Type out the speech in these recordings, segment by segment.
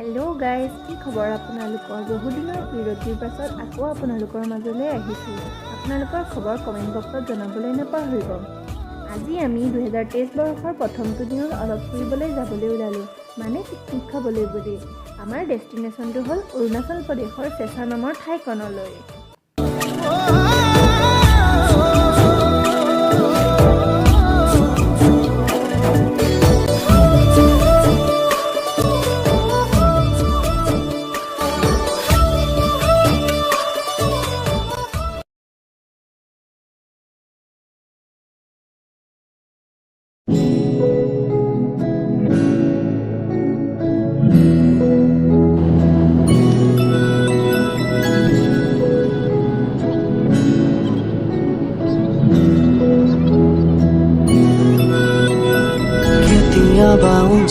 Hello guys की खबर আপোনালোকৰ বহুদিনৰ বিৰতিৰ পাছত আকৌ আপোনালোকৰ মাজলৈ আহিছোঁ। আপোনালোকৰ খবৰ কমেণ্ট বক্সত জনাবলৈ নাপাহৰিব। আজি আমি 2023 বৰ্ষৰ প্ৰথমটো দিনত অলপ ফুৰিবলৈ যাবলৈ ওলালোঁ, মানে পিকনিক খাবলৈ বুলি। আমাৰ ডেষ্টিনেশ্যনটো হ'ল অৰুণাচল প্ৰদেশৰ চেঁচা নামৰ ঠাইখনলৈ।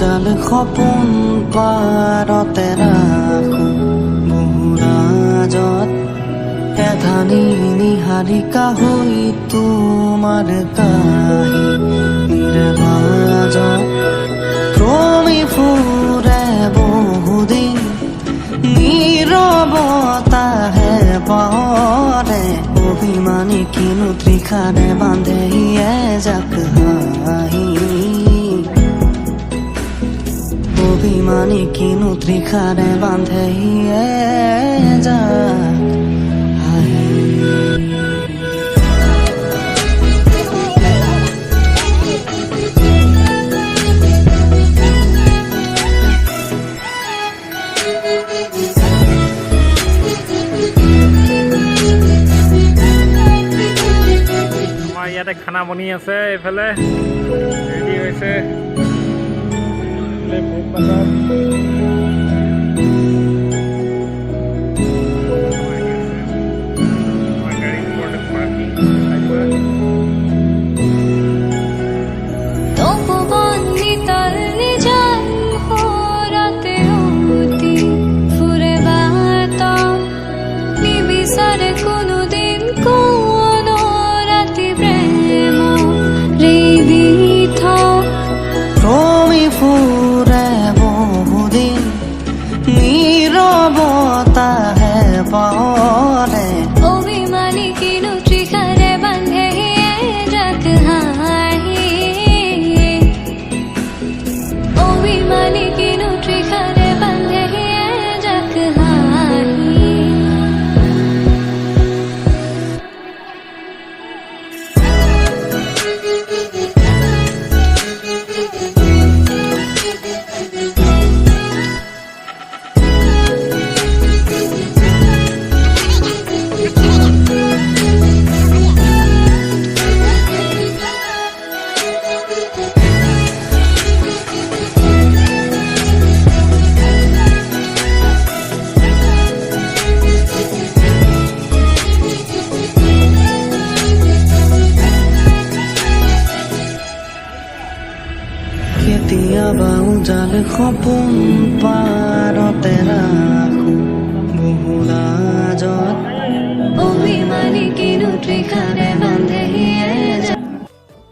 জাল সপোন পাৰতে ৰাখো বহুৰাজত এধানি নিহাৰিকা হৈ তোমাৰ কাহিনীৰ মাজত ক্ৰমি ফুৰে বহুদিন নীৰৱতাহে পৰে অভিমানী কিনো ত্ৰিখাৰে বান্ধে এজাক হাঁহি অভিমানী কিনো ত্ৰিখাৰে বান্ধে এজাক হাঁহি। আমাৰ ইয়াতে খানা বনি আছে, এইফালে ৰেডি হৈছে নীৰৱতাহে পৰে অভিমানী কিনো ত্ৰিখাৰে বান্ধে এজাক হাঁহি অভিমানী কিনো ত্ৰিখাৰে বান্ধে এজাক হাঁহি। কেতিয়াবা জাল সপোন পাৰতে ৰাখো বহুৰাজত অভিমানী কিনো ত্ৰিখাৰে বান্ধে এজাক।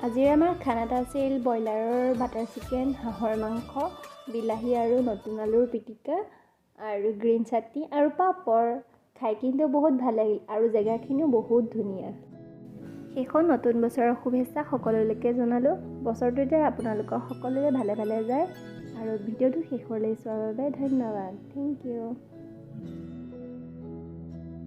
আজিৰ আমাৰ খানাত আছিল ব্ৰইলাৰৰ বাটাৰ চিকেন, হাঁহৰ মাংস, বিলাহী আৰু নতুন আলুৰ পিটিকা আৰু গ্ৰীণ চাটনি আৰু পাপৰ। খাই কিন্তু বহুত ভাল লাগিল আৰু জেগাখিনিও বহুত ধুনীয়া। শেষত নতুন বছৰৰ শুভেচ্ছা সকলোলৈকে জনালোঁ। বছৰটোতে আপোনালোকৰ সকলোৰে ভালে ভালে যায় আৰু ভিডিঅ'টো শেষলৈ চোৱাৰ বাবে ধন্যবাদ। Thank U.